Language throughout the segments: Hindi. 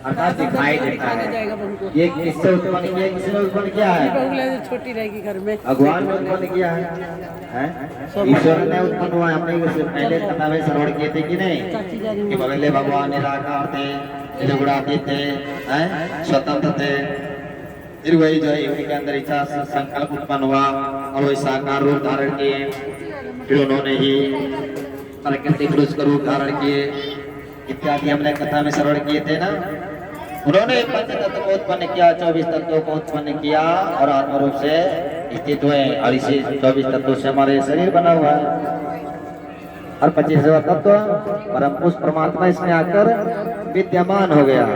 अर्थात दिखाई देता है। ये किससे उत्पन्न किया, किसने उत्पन्न किया है? छोटी रहेगी घर में, भगवान ने उत्पन्न किया है, ईश्वर ने उत्पन्न हुआ है। हमने इससे पहले कथा में श्रवण किए थे कि नहीं कि पहले भगवान निराकार थे, निर्गुणातीत थे, स्वतंत्र थे। फिर वही जो है उनके अंदर इच्छा संकल्प उत्पन्न हुआ और वही साकार रूप धारण किए। फिर उन्होंने ही प्रकृति पुरुष का रूप धारण किए इत्यादि हमने कथा में श्रवण किए थे ना। उन्होंने पंच तत्व को उत्पन्न किया, 24 तत्वों को उत्पन्न किया और आत्म रूप से स्थित हुए। और इसी 24 तत्वों से हमारे शरीर बना हुआ है। और 25वां तत्व परम पुरुष परमात्मा इसमें आकर विद्यमान हो गया।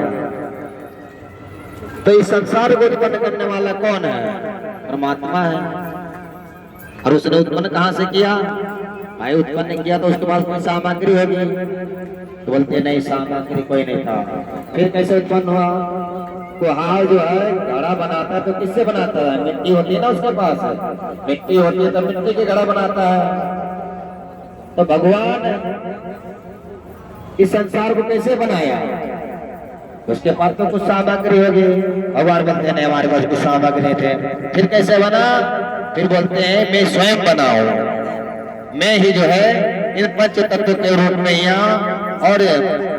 तो इस संसार को उत्पन्न करने वाला कौन है? परमात्मा है। और उसने उत्पन्न कहाँ से किया? भाई उत्पन्न किया तो उसके पास कोई सामग्री होगी, तो बोलते नहीं सामग्री कोई नहीं था। फिर कैसे उत्पन्न हुआ? तो हाल जो है घड़ा बनाता है तो किससे बनाता है? मिट्टी होती है ना उसके पास, मिट्टी होती है तो मिट्टी के घड़ा बनाता है। तो भगवान इस संसार को कैसे बनाया? उसके पास तो कुछ सामग्री होगी। भगवान बोलते नहीं हमारे पास कुछ सामग्री थे। फिर कैसे बना? फिर बोलते हैं मैं स्वयं बनाऊं, मैं ही जो है इन पंच तत्व के रूप में यहाँ और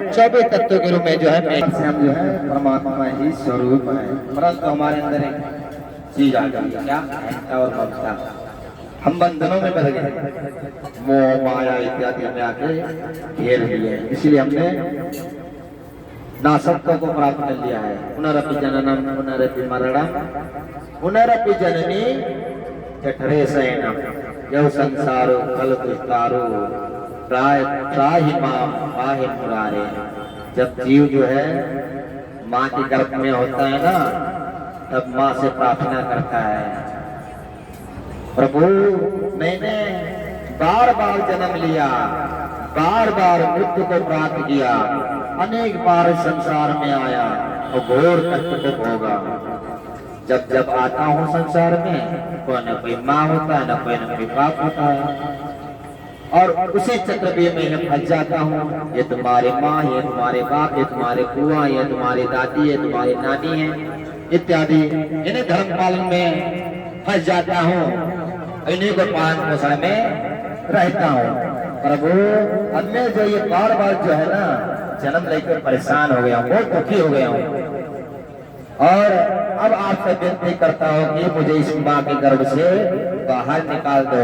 24 तत्व के रूप में जो है मैं से हम जो है परमात्मा ही स्वरूप है। परंतु हमारे अंदर एक चीज आ गई, क्या? अहंता और ममता। हम बंधनों में बंध गए, मोह माया इत्यादि में आके घेर लिए। इसलिए हमने नासत्व को प्राप्त कर लिया है। पुनरपि जननम पुनरपि मरणम पुनरपि जननी जठरे शयनम यह संसारो कल दुष्टारो त्राहि माम पाहि मुरारे। जब जीव जो है माँ के गर्भ में होता है ना, तब माँ से प्रार्थना करता है, प्रभु मैंने बार बार जन्म लिया, बार बार मृत्यु को प्राप्त किया, अनेक बार संसार में आया और घोर कष्ट को भोगा। जब जब आता हूँ संसार में कोई न कोई माँ होता है, न कोई बाप होता है, और उसी चक्रव्यूह में मैं फंस जाता हूँ। ये तुम्हारे माँ, ये तुम्हारे बाप, ये तुम्हारे बुआ, ये तुम्हारी दादी, ये तुम्हारी नानी है इत्यादि। इन्हें धर्म पालन में फंस जाता हूँ, इन्हीं को पालन पोषण में रहता हूँ। प्रभु अब मैं जो ये बार बार जो है ना जन्म लेकर परेशान हो गया हूँ, बहुत दुखी हो गया हूँ, और अब आपसे विनती करता हूँ कि मुझे इस माँ के गर्भ से बाहर निकाल दो।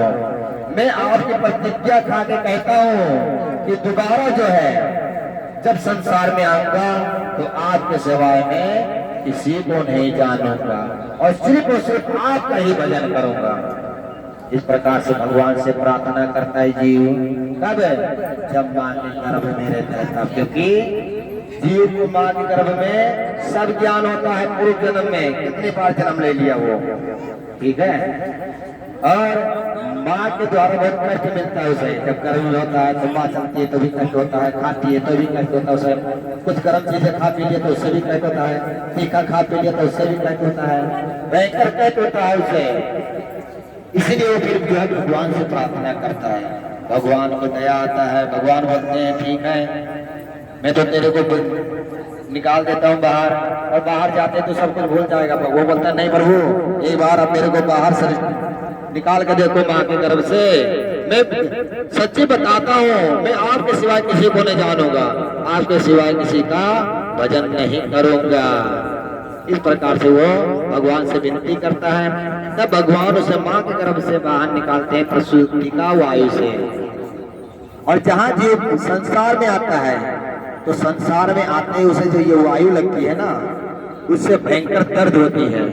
मैं आपकी प्रतिज्ञा खा के कहता हूँ कि दोबारा जो है जब संसार में आऊंगा तो आपके सिवाय में किसी को नहीं जानूंगा और सिर्फ आपका ही भजन करूंगा। इस प्रकार से भगवान से प्रार्थना करता है जीव। कब? जब माँ के गर्भ में रहता है, क्योंकि जीव को माँ के गर्भ में सब ज्ञान होता है। पूर्व जन्म में कितने बार जन्म ले लिया वो, ठीक है। और माँ के द्वारा बहुत कष्ट मिलता है उसे। जब गर्भ में होता है तो माँ चलती है तो भी कष्ट होता है, खाती है तो भी कष्ट होता है उसे। कुछ गर्म चीजें खा पी लिया तो उससे भी कष्ट होता है, तीखा खा पी लिया तो उससे भी कष्ट होता है, भयंकर कष्ट होता है उसे। इसीलिए वो फिर जो है भगवान से प्रार्थना करता है। भगवान को दया आता है। भगवान बोलते हैं ठीक है मैं तो तेरे को निकाल देता हूँ बाहर, और बाहर जाते तो सब कुछ भूल जाएगा। वो बोलता है नहीं प्रभु एक बार अब मेरे को बाहर से निकाल के देखो माँ के गर्भ से। मैं सच्ची बताता हूँ मैं आपके सिवाय किसी को नहीं जानूंगा, आपके सिवाय किसी का भजन नहीं करूंगा। इस प्रकार से वो भगवान से विनती करता है। तब भगवान उसे माँ के गर्भ से बाहर निकालते हैं प्रसूति का वायु से। और जहाँ जीव संसार में आता है तो संसार में आते ही उसे जो ये वायु लगती है ना, उससे भयंकर दर्द होती है।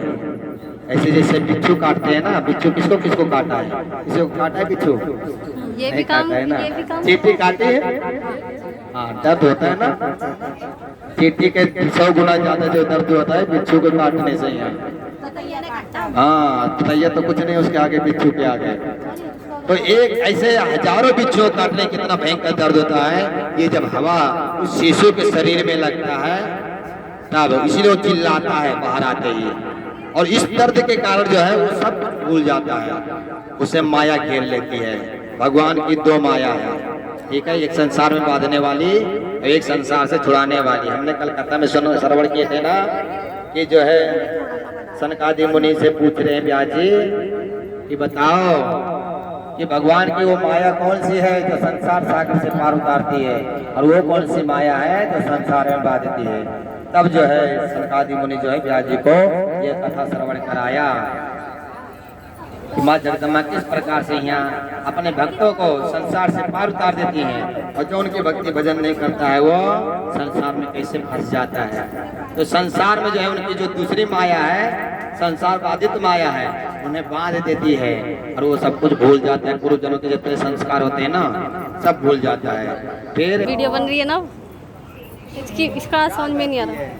ऐसे जैसे बिच्छू काटते हैं ना, बिच्छू किसको किसको काटा है? किसको काटा है बिच्छू? ये भी काम है ना, चींटी काटी है, हाँ दर्द होता है ना। चींटी के 100 गुना ज्यादा जो दर्द होता है बिच्छू को काटने से है। हाँ तैया तो कुछ नहीं उसके आगे, बिच्छू के आगे। तो एक ऐसे हजारों बिच्छू काटने कितना भयंकर दर्द होता है। ये जब हवा उस शिशु के शरीर में लगता है तब, इसीलिए वो चिल्लाता है बाहर आते ही। और इस दर्द के कारण जो है वो सब भूल जाता है, उसे माया घेर लेती है। भगवान की 2 माया है, ठीक है। एक संसार में बांधने वाली, तो एक संसार से छुड़ाने वाली। हमने कलकत्ता में श्रवण किए थे ना कि जो है सनकादि मुनि से पूछ रहे हैं व्यास जी कि बताओ कि भगवान की वो माया कौन सी है जो संसार सागर से पार उतारती है, और वो कौन सी माया है जो संसार में बांधती है। तब जो है सनकादि मुनि जो है व्यास जी को ये कथा श्रवण कराया कि माँ जगदम्बा किस प्रकार से यहाँ अपने भक्तों को संसार से पार उतार देती हैं, और जो उनकी भक्ति भजन नहीं करता है वो संसार में कैसे फंस जाता है। तो संसार में जो है उनकी जो दूसरी माया है, संसार बाधित माया है, उन्हें बांध देती है और वो सब कुछ भूल जाता है। गुरुजनों के जितने संस्कार होते हैं ना सब भूल जाता है। फिर वीडियो बन रही है ना, इसका समझ में नहीं आ रहा।